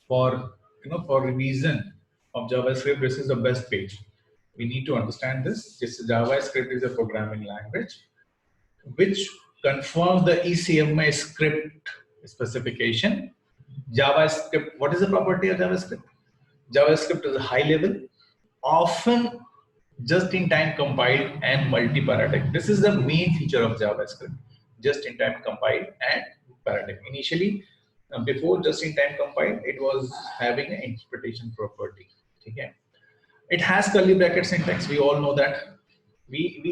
for for revision of JavaScript, this is the best page. We need to understand this. This JavaScript is a programming language which confirms the ECMI script specification. JavaScript, what is the property of JavaScript? JavaScript is a high level, often just-in-time compiled and multi-paradigm. This is the main feature of JavaScript, just-in-time compiled and paradigm. Initially, before just-in-time compiled, it was having an interpretation property. Okay? It has curly bracket syntax. We all know that. We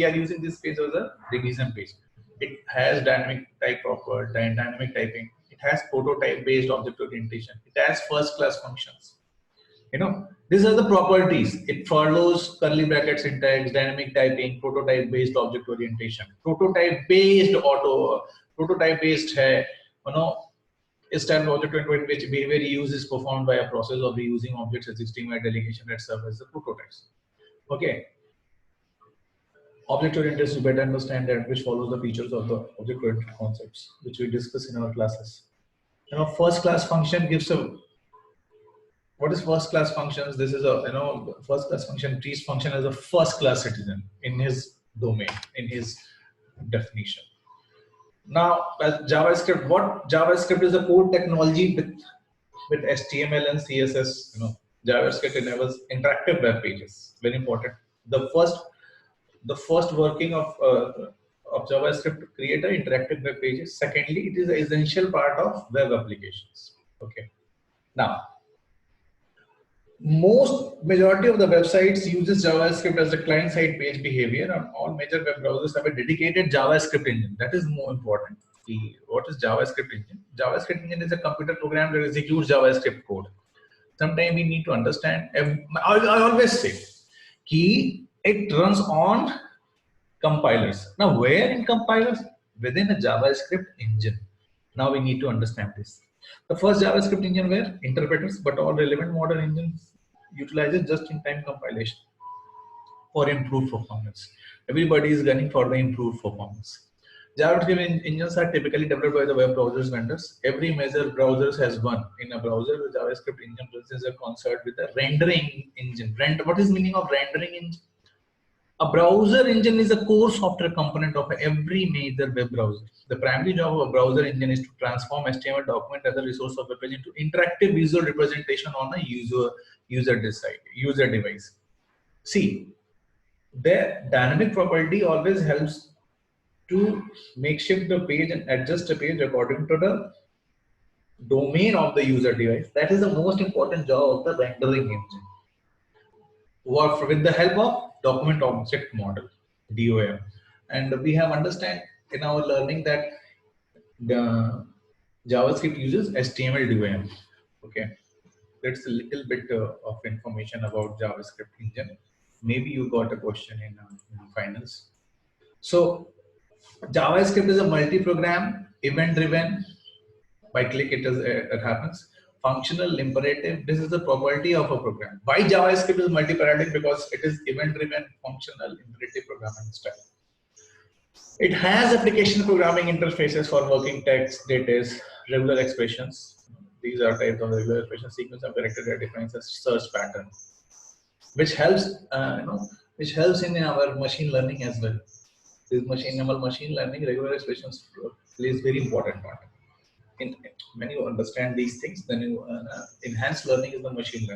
are using this page as a revision page. It has dynamic type proper, dynamic typing. It has prototype based object orientation. It has first class functions. These are the properties. It follows curly bracket syntax, dynamic typing, prototype based object orientation. Prototype based है, is type of object in which behavior reuse is performed by a process of reusing objects existing by delegation that serve as the prototypes. Okay. Object oriented is better understand that, which follows the features of the object oriented concepts, which we discuss in our classes. First class function gives a, what is first class functions? This is a, first class function treats function as a first class citizen in his domain, in his definition. Now, JavaScript, what JavaScript is a core technology with HTML and CSS. JavaScript enables interactive web pages. Very important. The first working of JavaScript to create an interactive web pages. Secondly, it is an essential part of web applications. Okay. Now, majority of the websites uses JavaScript as the client-side page behavior, and all major web browsers have a dedicated JavaScript engine. That is more important. What is JavaScript engine? JavaScript engine is a computer program that executes JavaScript code. Sometimes we need to understand. I always say, it runs on compilers. Now, where in compilers? Within a JavaScript engine. Now we need to understand this. The first JavaScript engine were interpreters, but all relevant modern engines utilizes just-in-time compilation for improved performance. Everybody is gunning for the improved performance. JavaScript engines are typically developed by the web browsers vendors. Every major browser has one. In a browser, the JavaScript engine is a concert with a rendering engine. What is the meaning of rendering engine? A browser engine is a core software component of every major web browser. The primary job of a browser engine is to transform HTML document as a resource of a page into interactive visual representation on a user device. See, the dynamic property always helps to make shift the page and adjust the page according to the domain of the user device. That is the most important job of the rendering engine. Work with the help of document object model, DOM. And we have understand in our learning that the JavaScript uses HTML DOM. Okay, that's a little bit of information about JavaScript engine. Maybe you got a question in finals. So JavaScript is a multi-program, event-driven. By click it happens. Functional, imperative. This is the property of a program. Why JavaScript is multi-paradigm? Because it is event-driven, functional, imperative programming style. It has application programming interfaces for working text, data, regular expressions. These are types of regular expression sequence of character that defines a search pattern, which helps in our machine learning as well. This machine learning regular expressions plays very important part. When you understand these things, then you enhanced learning is the machine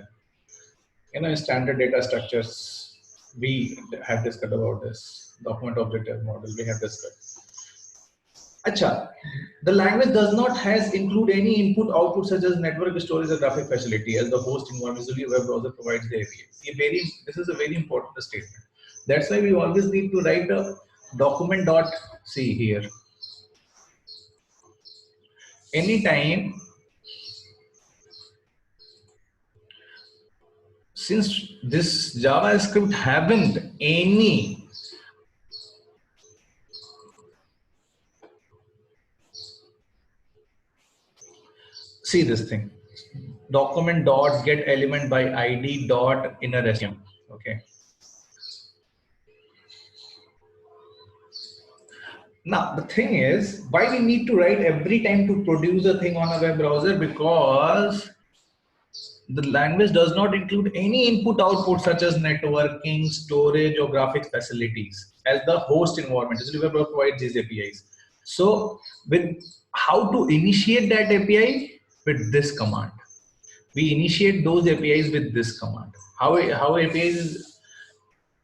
learning. Standard data structures, we have discussed about this. Document object model, we have discussed. Acha, the language does not include any input output such as network storage or graphic facility as the host environment. Usually web browser provides the API. This is a very important statement. That's why we always need to write a document.c here. Anytime, since this JavaScript haven't any see this thing, document dot get element by ID dot inner STM. Okay. Now the thing is, why we need to write every time to produce a thing on a web browser? Because The language does not include any input output such as networking, storage, or graphics facilities as the host environment. So developer provides these APIs. So with how to initiate that API? With this command. We initiate those APIs with this command. How APIs is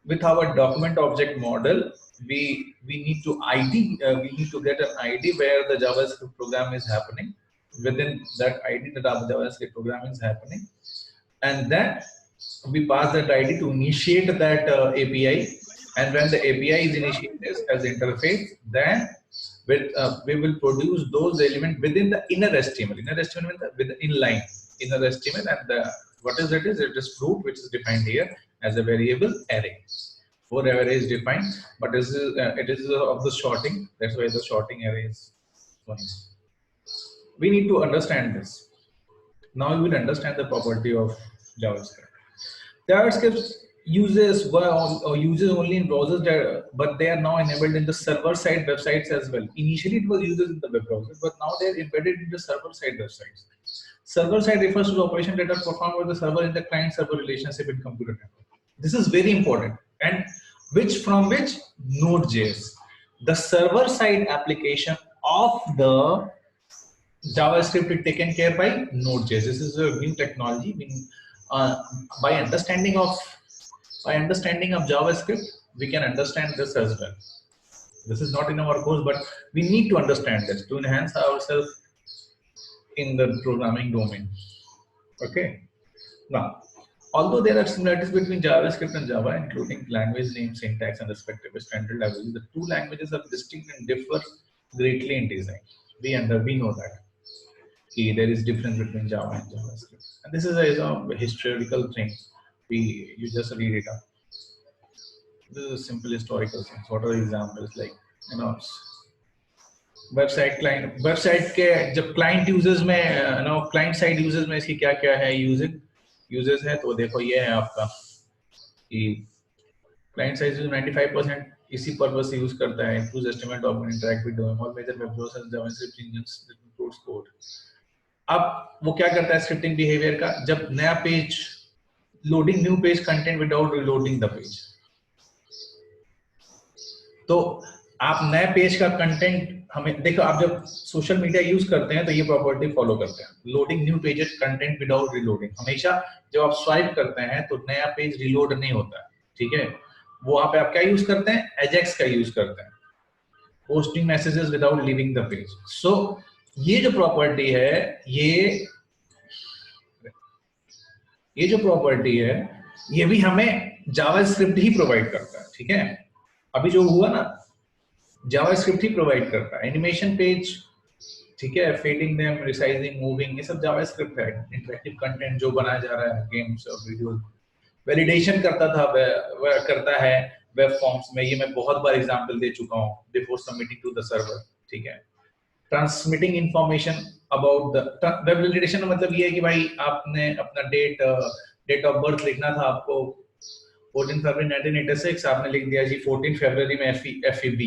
with our document object model. We need to ID. We need to get an ID where the JavaScript program is happening. Within that ID, the JavaScript program is happening, and then we pass that ID to initiate that API. And when the API is initiated as interface, then we will produce those elements within the inner HTML. Inner HTML means within inline inner HTML, and what is it? It is fruit, which is defined here as a variable array. For array is defined, but this is it is of the sorting. That's why the sorting array is going. We need to understand this. Now you will understand the property of JavaScript. JavaScript uses only in browsers, but they are now enabled in the server-side websites as well. Initially, it was used in the web browser, but now they are embedded in the server-side websites. Server-side refers to the operation that are performed by the server in the client-server relationship in computer network. This is very important. And from which Node.js, the server-side application of the JavaScript is taken care by Node.js. This is a new technology. By understanding of JavaScript, we can understand this as well. This is not in our course, but we need to understand this to enhance ourselves in the programming domain. Okay. Now, although there are similarities between JavaScript and Java, including language name, syntax, and respective standard levels, the two languages are distinct and differ greatly in design. We know that. There is difference between Java and JavaScript, and this is a historical thing. You just read it up. This is a simple historical thing. What are the examples? Like, website के जब client users में client side users में इसकी क्या है users है, तो देखो ये है आपका कि client side 95% इसी purpose से use करता है. Improves estimate of interact with all major web browsers, JavaScript engines that includes code. अब वो क्या करता है स्क्रिप्टिंग बिहेवियर का? जब नया page loading new page content without reloading the page, तो आप नए पेज का कंटेंट हमें देखो, आप जब सोशल मीडिया यूज करते हैं तो ये प्रॉपर्टी फॉलो करते हैं, loading new pages content without reloading. हमेशा जब आप स्वाइप करते हैं तो नया पेज रीलोड नहीं होता है, ठीक है. वो वहां पे आप क्या यूज करते हैं? एजेक्स का यूज करते हैं, posting messages without leaving the page. So ये जो प्रॉपर्टी है, ये जो प्रॉपर्टी है, ये भी हमें जावास्क्रिप्ट ही प्रोवाइड करता है, ठीक है. अभी जो हुआ ना, जावास्क्रिप्ट ही प्रोवाइड करता है. एनिमेशन पेज, ठीक है, फेडिंग देम, रिसाइजिंग, मूविंग, ये सब जावास्क्रिप्ट है. इंटरेक्टिव कंटेंट जो बनाया जा रहा है, गेम्स और वीडियोस, वैलिडेशन करता है वेब फॉर्म्स में. ये मैं बहुत बार एग्जांपल दे चुका हूं, before submitting to the server, ठीक है. Transmitting information about the web validation, मतलब ये है कि भाई आपने अपना डेट ऑफ बर्थ लिखना था आपको 14 फरवरी 1986, आपने लिख दिया जी 14 फरवरी में FEB,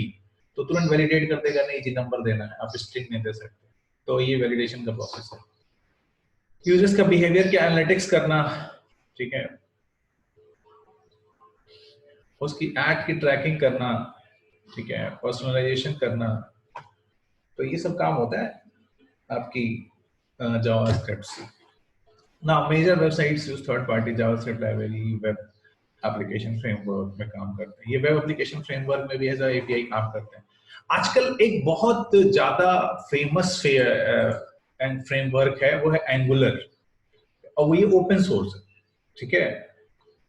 तो तुरंत वैलिडेट कर देगा नहीं जी, नंबर देना है, आप स्ट्रिंग नहीं दे सकते. तो ये वैलिडेशन का प्रोसेस है. यूजर्स का बिहेवियर के एनालिटिक्स करना, ठीक है, उसकी एड की ट्रैकिंग करना, ठीक है, पर्सनलाइजेशन करना, तो ये सब काम होता है आपकी जावास्क्रिप्ट से. Now major websites use third party JavaScript library web application framework में काम करते हैं. ये वेब एप्लीकेशन फ्रेमवर्क में भी एज API काम करते हैं. आजकल एक बहुत ज्यादा फेमस फ्रेमवर्क है, वो है एंगुलर, और वो ये ओपन सोर्स है, ठीक है.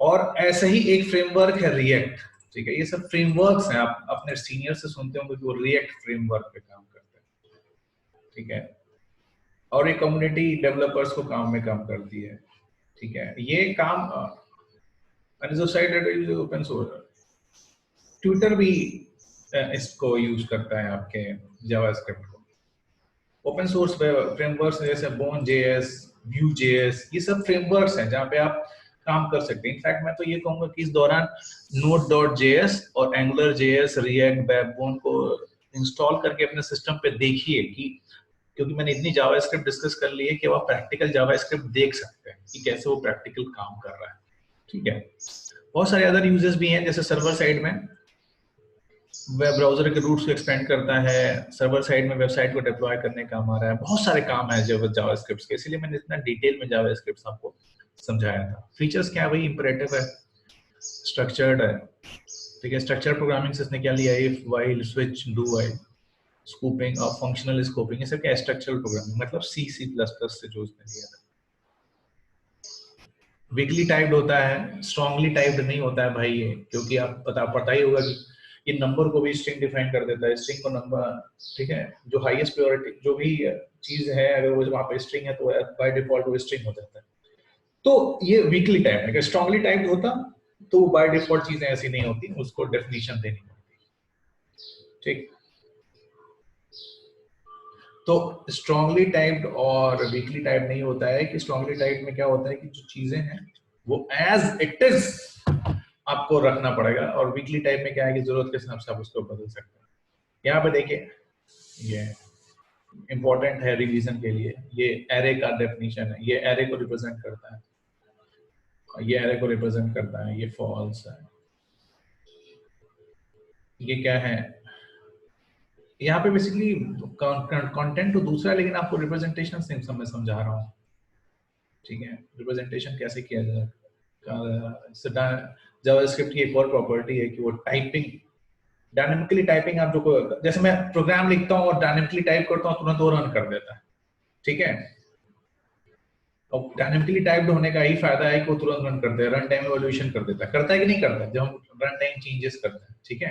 और ऐसा ही एक फ्रेमवर्क है रिएक्ट, ठीक है. ये सब फ्रेमवर्क्स हैं, आप अपने सीनियर से सुनते होंगे कि वो रिएक्ट फ्रेमवर्क पे काम करते हैं, ठीक है. और ये कम्युनिटी डेवलपर्स को काम में काम करती है, ठीक है. ये काम ओपन सोर्स. ट्विटर भी इसको यूज करता है आपके जावास्क्रिप्ट को. ओपन सोर्स फ्रेमवर्क्स जैसे Bone.js, Vue.js, ये सब फ्रेमवर्क्स हैं जहाँ पे आप काम कर सकते हैं. इनफैक्ट मैं तो ये कहूंगा कि इस दौरान Node.js और AngularJS, React, Backbone को इंस्टॉल करके अपने सिस्टम पे देखिए, कि क्योंकि मैंने इतनी जावास्क्रिप्ट डिस्कस कर ली है कि आप प्रैक्टिकल जावास्क्रिप्ट देख सकते हैं. कि कैसे वो प्रैक्टिकल काम कर रहा है, ठीक है। बहुत सारे अदर यूजेस भी हैं, जैसे सर्वर साइड में वेब ब्राउजर के रूट्स को एक्सपेंड करता है, सर्वर साइड में वेबसाइट को डिप्लॉय करने का काम आ रहा है, बहुत सारे काम है जो जावास्क्रिप्ट के, इसलिए मैंने इतना डिटेल में जावास्क्रिप्ट आपको समझाया था। फीचर्स क्या है, वही इंपरेटिव है, स्ट्रक्चर्ड है, ठीक है। स्ट्रक्चर प्रोग्रामिंग से इसने क्या लिया, if while switch do while scooping और फंक्शनल स्कोपिंग, ये सब क्या स्ट्रक्चरल प्रोग्रामिंग, मतलब सी सी प्लस प्लस से जो इसने लिया था। वीकली टाइप्ड होता है, स्ट्रांगली टाइप्ड नहीं होता है भाई ये, क्योंकि आप पता ही होगा कि ये नंबर को भी स्ट्रिंग डिफाइन कर देता है, स्ट्रिंग को नंबर, ठीक है, जो हाईएस्ट प्रायोरिटी जो भी चीज है अगर वो वहां पे स्ट्रिंग है तो बाय डिफॉल्ट वो स्ट्रिंग हो जाता है। तो ये वीकली टाइप है, अगर स्ट्रांगली टाइप्ड होता तो बाय डिफॉल्ट चीजें ऐसी नहीं होती, उसको डेफिनेशन देनी पड़ती, ठीक। तो स्ट्रांगली टाइप्ड और वीकली टाइप नहीं होता है कि स्ट्रांगली टाइप में क्या होता है कि जो चीजें हैं वो एज इट इज आपको रखना पड़ेगा, और वीकली टाइप में क्या है कि जरूरत के हिसाब से आप उसको बदल सकते हैं। यहाँ पे देखिए ये इंपॉर्टेंट है रिवीजन के लिए, ये एरे का डेफिनेशन है, ये एरे को रिप्रेजेंट करता है, ये एरे को रिप्रेजेंट करता है, ये फॉल्स है, ये क्या है, यहाँ पे बेसिकली कंटेंट तो दूसरा है लेकिन आपको रिप्रेजेंटेशन से मैं समझा रहा हूँ, ठीक है। रिप्रेजेंटेशन कैसे किया जाए, जावास्क्रिप्ट की एक और प्रॉपर्टी है कि वो टाइपिंग, डायनामिकली टाइपिंग, आप जो जैसे मैं प्रोग्राम लिखता हूँ और डायनामिकली टाइप करता हूँ तुरंत वो रन कर देता है, ठीक है। और डायनामिकली टाइप्ड होने का ही फायदा है कि वो तुरंत रन करते हैं, रन टाइम इवैल्यूएशन कर देता है, करता है कि नहीं करता है जब हम रन टाइम चेंजेस करते हैं, ठीक है।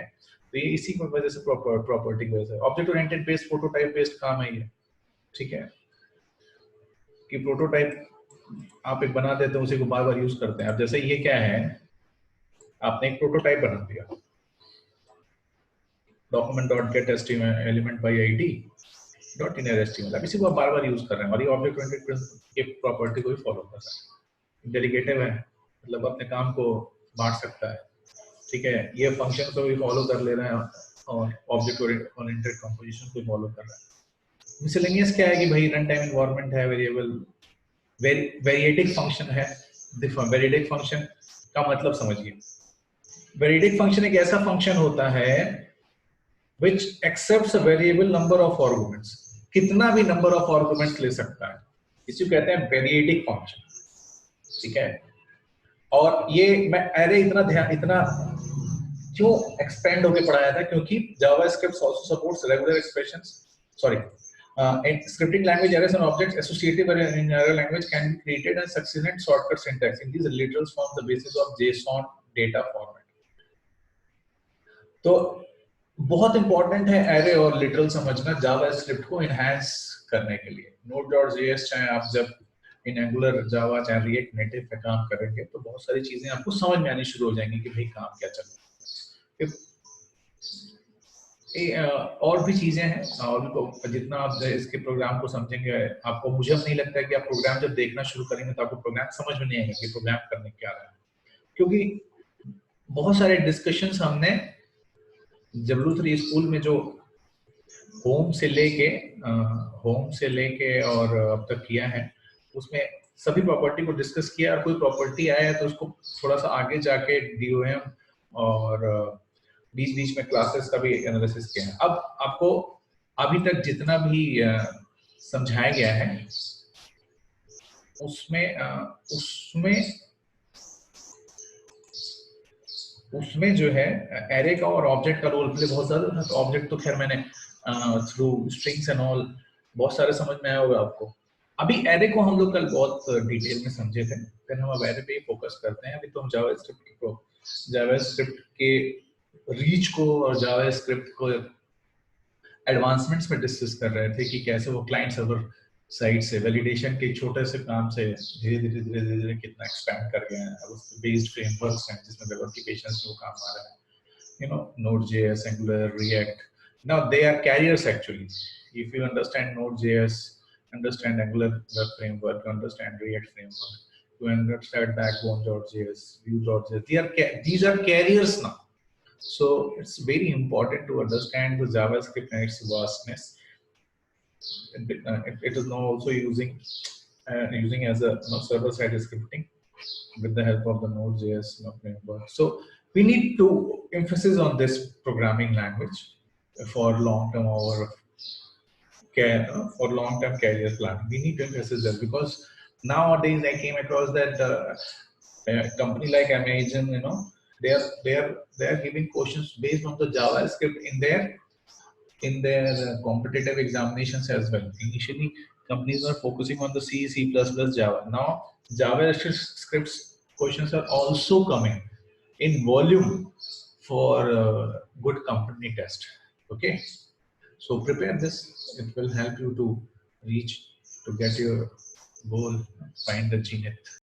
तो ये इसी की वजह से प्रॉपर्टी की वजह से object oriented based prototype based काम है ये, ठीक है, कि प्रोटोटाइप आप एक बना देते हैं उसी को बार बार यूज करते हैं। अब जैसे ये क्या है, आपने एक प्रोटोटाइप बना दिया, document dot gate HTML element by ID dot in HTML, अब इसी को आप बार बार यूज कर रहे हैं और ये ऑब्जेक्ट ओरिएंटेड के प्रॉपर्टी को भी फॉलो कर रहा है, डेलीगेटिव है, मतलब अपने काम को बांट सकता है, ठीक है। ये फंक्शन को भी फॉलो कर ले रहे हैं और ऑब्जेक्ट ओरिएंटेड कंपोजिशन को फॉलो कर रहा है। मिसलेनियस क्या है कि भाई रन टाइम एनवायरनमेंट है, वेरिएबल वेरिएटिक फंक्शन है। वेरिएटिक फंक्शन का मतलब समझिए, वेरिएटिक फंक्शन एक ऐसा फंक्शन होता है which accepts a variable number of arguments, कितना भी नंबर ऑफ आर्गुमेंट्स ले सकता है, इसी को कहते हैं वेरिएटिक फंक्शन, ठीक है। और ये मैं एरे इतना क्यों एक्सपेंड होके पढ़ाया था, क्योंकि JavaScript also supports regular expressions, sorry, scripting language arrays and objects associated in array language can be created and succinct shortcut syntax in these literals form the basis of JSON data format। तो बहुत important है array और literal समझना JavaScript को enhance करने के लिए। Node.js चाहे आप जब इन एंगुलर जावा चाहे रिएक्ट नेटिव पे काम करेंगे तो बहुत सारी चीजें आपको समझ में आनी शुरू हो जाएंगी कि भाई काम क्या चल रहा है। और भी चीजें हैं, और जितना आप इसके प्रोग्राम को समझेंगे आपको, मुझे नहीं लगता है कि आप प्रोग्राम जब देखना शुरू करेंगे तो आपको प्रोग्राम समझ में नहीं आएगा कि प्रोग्राम करने क्या रहा है, क्योंकि बहुत सारे डिस्कशंस हमने जबलू3 स्कूल में जो होम से लेके और अब तक किया है उसमें सभी प्रॉपर्टी को डिस्कस किया, और कोई प्रॉपर्टी आया तो उसको थोड़ा सा आगे जाके डीओएम और बीच बीच में क्लासेस का भी एनालिसिस किया है। अब आपको अभी तक जितना भी समझाया गया है उसमें जो है एरे का और ऑब्जेक्ट का रोल प्ले बहुत ज्यादा है। तो ऑब्जेक्ट तो खैर मैंने थ्रू स्ट्रिंग्स एंड ऑल बहुत सारे समझ में आया होगा आपको। अभी एरे को हम लोग कल बहुत डिटेल में समझे थे, फिर हम अब एरे पे ही फोकस करते हैं। अभी तो हम जावास्क्रिप्ट के रीच को और जावास्क्रिप्ट को एडवांसमेंट्स में डिस्कस कर रहे थे कि कैसे वो क्लाइंट सर्वर साइड से वैलिडेशन के छोटे से काम से धीरे धीरे कितना एक्सपैंड कर गए हैं। उस बेस्ड फ्रेमवर्क्स हैं जिसमें वेब एप्लीकेशंस में वो काम आ रहा है, you know, Node.js, Angular, React. Now they are carriers actually. If you understand Node.js, understand Angular web framework, understand React framework, you understand Backbone.js, Vue.js. These are carriers now. So it's very important to understand the JavaScript and its vastness. It is now also using using as a server-side scripting with the help of the Node.js framework. So we need to emphasis on this programming language for long-term or care for long-term career planning. We need to emphasize that because nowadays I came across that a company like Amazon, they are giving questions based on the JavaScript in their competitive examinations as well. Initially, companies were focusing on the C, C++, Java. Now, JavaScript questions are also coming in volume for good company test. Okay, so prepare this. It will help you to reach to get your goal, find the genius.